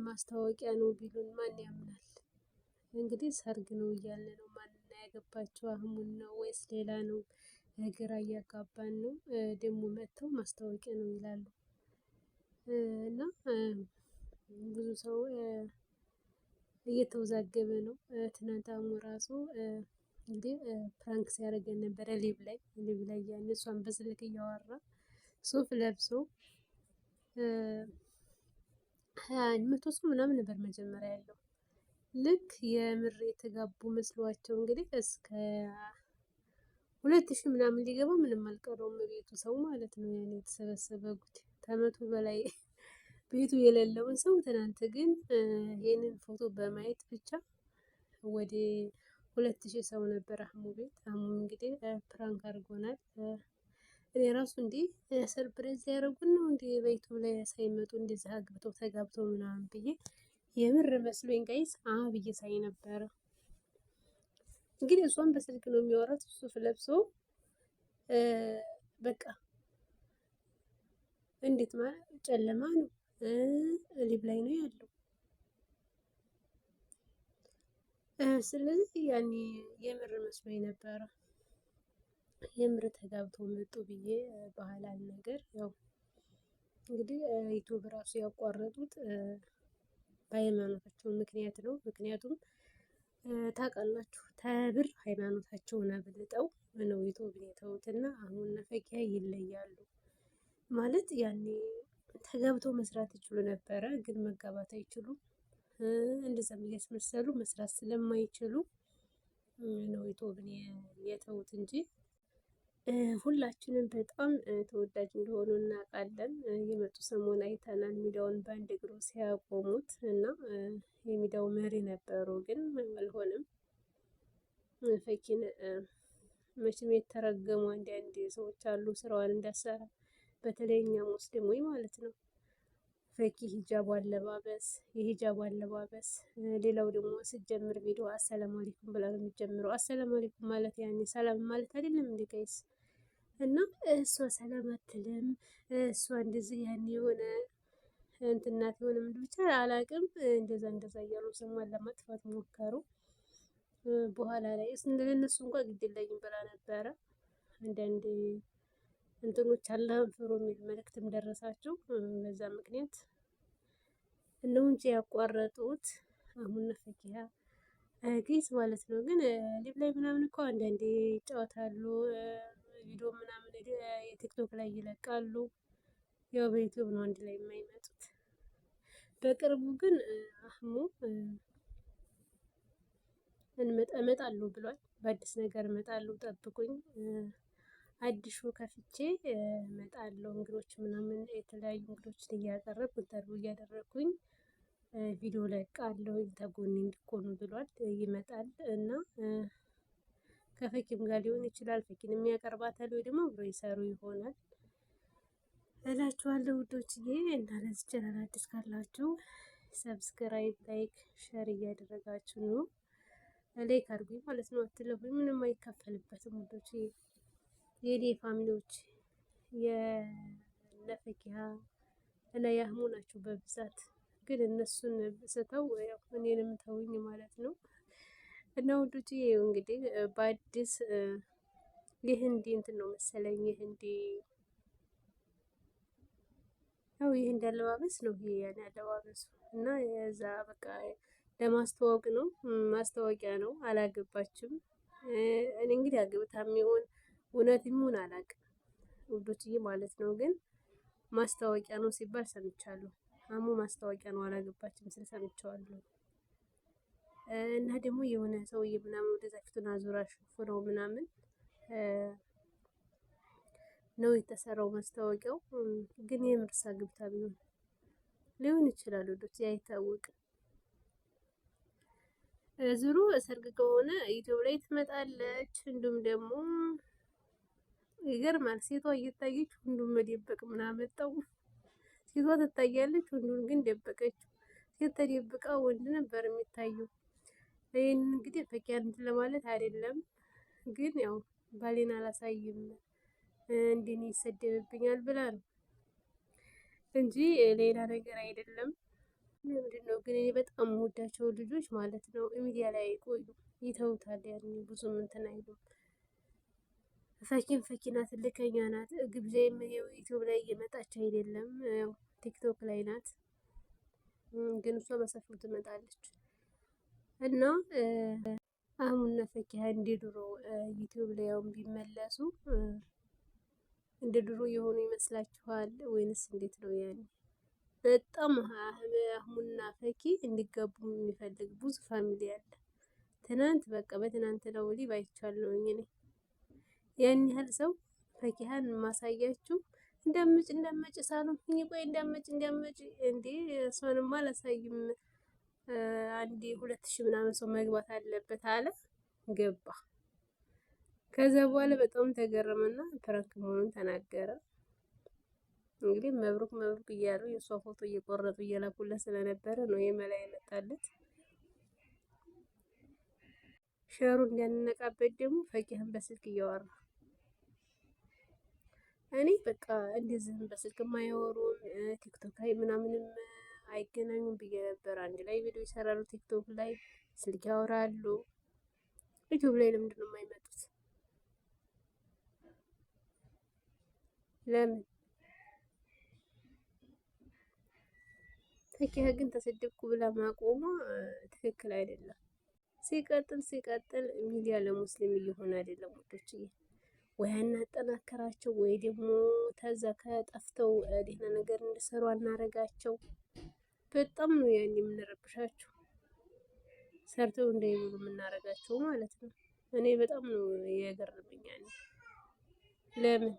ማስታወቂያ ነው ቢሉን ማን ያምናል? እንግዲህ ሰርግ ነው እያለ ነው። ማን ያገባችው አህሙን ነው ወይስ ሌላ ነው? ግራ እያጋባን ነው። ደግሞ መጥተው ማስታወቂያ ነው ይላሉ። እና ብዙ ሰው እየተወዛገበ ነው። ትናንት አህሙ ራሱ እንግዲህ ፕራንክ ሲያደርገን ነበረ ሊቭ ላይ ያን እሷን በስልክ እያወራ ሱፍ ለብሶ 21 ሰው ምናምን ነበር መጀመሪያ ያለው። ልክ የምር የተጋቡ መስሏቸው እንግዲህ እስከ 2000 ምናምን ሊገባ ምንም አልቀረውም ቤቱ ሰው ማለት ነው። ያን የተሰበሰበ ጉድ ከመቶ በላይ ቤቱ የሌለውን ሰው ትናንት ግን ይህንን ፎቶ በማየት ብቻ ወደ 2000 ሰው ነበር አህሙ ቤት። አህሙም እንግዲህ ፕራንክ አድርጎናል። እኔ ራሱ እንዴ ሰርፕራይዝ ያደረጉን ነው እንዴ በዩቱብ ላይ ሳይመጡ እንደዚህ አግብተው ተጋብተው ምናምን ብዬ የምር መስሎኝ ጋይስ ብዬ ሳይ ነበረ። እንግዲህ እሷን በስልክ ነው የሚያወራት ሱፍ ለብሶ በቃ እንዴት ማለት ጨለማ ነው። ሊቭ ላይ ነው ያለው። ስለዚህ ያኔ የምር መስሎኝ ነበረ። የምር ተጋብተው መጡ ብዬ ባህላል ነገር ያው እንግዲህ ዩቱብ ራሱ ያቋረጡት በሃይማኖታቸው ምክንያት ነው። ምክንያቱም ታውቃላችሁ ተብር ሃይማኖታቸውን አብልጠው ነው ዩቱብን የተውትና አህሙና ፈኪሀ ይለያሉ። ማለት ያኔ ተጋብተው መስራት ይችሉ ነበረ፣ ግን መጋባት አይችሉም። እንደዛም እያስመሰሉ መስራት ስለማይችሉ ነው ዩቱብን የተውት እንጂ ሁላችንም በጣም ተወዳጅ እንደሆኑ እናውቃለን። የመጡ ሰሞን አይተናል ሚዲያውን በአንድ እግሩ ሲያቆሙት እና የሚዲያው መሪ ነበሩ፣ ግን አልሆነም። ፈኪን መቼም የተረገሙ አንዳንድ ሰዎች አሉ ስራዋን እንዳሰራ በተለይ እኛ ሙስሊሞች ማለት ነው። ፈኪ ሂጃብ አለባበስ የሂጃብ አለባበስ። ሌላው ደግሞ ስትጀምር ቪዲዮ አሰላሙ አለይኩም ብላ ነው የሚጀምረው። አሰላሙ አለይኩም ማለት ያኔ ሰላም ማለት አይደለም እንዴ ጋይስ? እና እሷ ሰላም አትልም። እሷ እንደዚህ ያኔ የሆነ እንትናት የሆነ ምንድን ብቻ አላቅም። እንደዛ እያሉ ስሟን ለማጥፋት ሞከሩ። በኋላ ላይ እነሱ እንኳን ግድ የለኝም ብላ ነበረ። አንዳንድ እንትኖች አላህን ፍሩ የሚል መልእክትም ደረሳቸው። በዛ ምክንያት እነው እንጂ ያቋረጡት አህሙና ፈኪሀ ጌስ ማለት ነው። ግን ሊቭ ላይ ምናምን እኮ አንዳንዴ ይጫወታሉ። ቪዲዮ ምናምን የቲክቶክ ላይ ይለቃሉ። ያው በዩቲዩብ ነው አንድ ላይ የማይመጡት። በቅርቡ ግን አህሙ እመጣለሁ ብሏል። በአዲስ ነገር እመጣለሁ ጠብቁኝ። አዲሱ ከፍቼ እመጣለሁ። እንግዶች ምናምን የተለያዩ እንግዶችን እያቀረብኩ ኢንተርቪው እያደረኩኝ ቪዲዮ ለቃለሁ ተጎኔ እንዲኮኑ ብሏል። ይመጣል እና ከፈኪም ጋር ሊሆን ይችላል። ፈኪን የሚያቀርባታል ወይ ደግሞ አብረው ይሰሩ ይሆናል እላችኋለሁ ውዶችዬ። እና ለዚህ ቻናል አዲስ ካላችሁ ሰብስክራይብ፣ ላይክ፣ ሸር እያደረጋችሁ ነው። ላይክ አድርጉኝ ማለት ነው። አትለፉኝ፣ ምንም አይከፈልበትም ውዶችዬ። የኔ ፋሚሊዎች የነፈኪሀ እና የአህሙ ናቸው በብዛት። ግን እነሱን ስተው ያው እኔንም ተውኝ ማለት ነው። እና ውዶች እንግዲህ በአዲስ የህንዲ እንትን ነው መሰለኝ የህንዲ ያው የህንዲ አለባበስ ነው ይሄ ያኔ አለባበሱ እና የዛ በቃ ለማስተዋወቅ ነው፣ ማስታወቂያ ነው። አላገባችም። እኔ እንግዲህ አግብታም ይሆን እውነት ይሁን አላውቅም ውዶችዬ ማለት ነው። ግን ማስታወቂያ ነው ሲባል ሰምቻለሁ። አህሙ ማስታወቂያ ነው አላገባችም ስል ሰምቻለሁ። እና ደግሞ የሆነ ሰውዬ ምናምን ወደዛ ፊቱን አዙራ ሹፉ ነው ምናምን ነው የተሰራው ማስታወቂያው። ግን የምርሳ ግብታ ሊሆን ይችላል ወዶች አይታወቅም። ዙሩ ሰርግ ከሆነ ዩቲዩብ ላይ ትመጣለች። እንዲሁም ደግሞ ይገርማል ሴቷ እየታየች ወንዱን መደበቅ ምን አመጣው? ሴቷ ትታያለች፣ ወንዱን ግን ደበቀችው። ሴት ተደብቃ ወንድ ነበር የሚታየው። ይሄን እንግዲህ ፈኪሀን እንትን ለማለት አይደለም፣ ግን ያው ባሌን አላሳይም እንዲህ ይሰደብብኛል ብላ ነው እንጂ ሌላ ነገር አይደለም። ለምንድን ነው ግን እኔ በጣም የምወዳቸው ልጆች ማለት ነው ሚዲያ ላይ አይቆዩ ይተውታል። ያን ብዙም እንትን አይሉም። ፈኪ ናት፣ ልከኛ ናት። ግብዣም ዩቲዩብ ላይ እየመጣች አይደለም፣ ያው ቲክቶክ ላይ ናት። ግን እሷ በሰፊው ትመጣለች እና አህሙና ፈኪሀ እንደ ድሮ ዩቲዩብ ላይ ያው ቢመለሱ እንደ ድሮ የሆኑ ይመስላችኋል ወይንስ እንዴት ነው? ያኔ በጣም አህሙና ፈኪ እንዲጋቡ የሚፈልግ ብዙ ፋሚሊ አለ። ትናንት በቃ በትናንት ነው ሊብ አይቻለሁኝ እኔ ያን ያህል ሰው ፈኪሀን ማሳያችሁ እንዳመጭ ሳሎን ቆይ እንዳመጭ እንዴ እሷንማ አላሳይም። አንዴ 2000 ምናምን ሰው መግባት አለበት አለ ገባ። ከዛ በኋላ በጣም ተገረመና ፕራንክ መሆኑን ተናገረ። እንግዲህ መብሩክ እያሉ የእሷ ፎቶ እየቆረጡ እየላኩለት ስለነበረ ነው የመላ የመጣለት። ሸሩ እንዲያነቃበት ደግሞ ፈኪሀን በስልክ እያወራ እኔ በቃ እንደዚህም በስልክ የማያወሩም ቲክቶክ ላይ ምናምንም አይገናኙም ብዬ ነበር። አንድ ላይ ቪዲዮ ይሰራሉ፣ ቲክቶክ ላይ ስልክ ያወራሉ። ዩቲዩብ ላይ ለምንድን ነው የማይመጡት? ለምን? ፈኪሀ ግን ተሰደብኩ ብላ ማቆሟ ትክክል አይደለም። ሲቀጥል ሚዲያ ለሙስሊም እየሆነ አይደለም ወዶች፣ ወይ አናጠናከራቸው ወይ ደግሞ ተዛ ከጠፍተው ደህና ነገር እንዲሰሩ አናረጋቸው። በጣም ነው ያን የምንረብሻቸው፣ ሰርተው እንዳይውሉ የምናረጋቸው ማለት ነው። እኔ በጣም ነው የገረመኝ። ለምን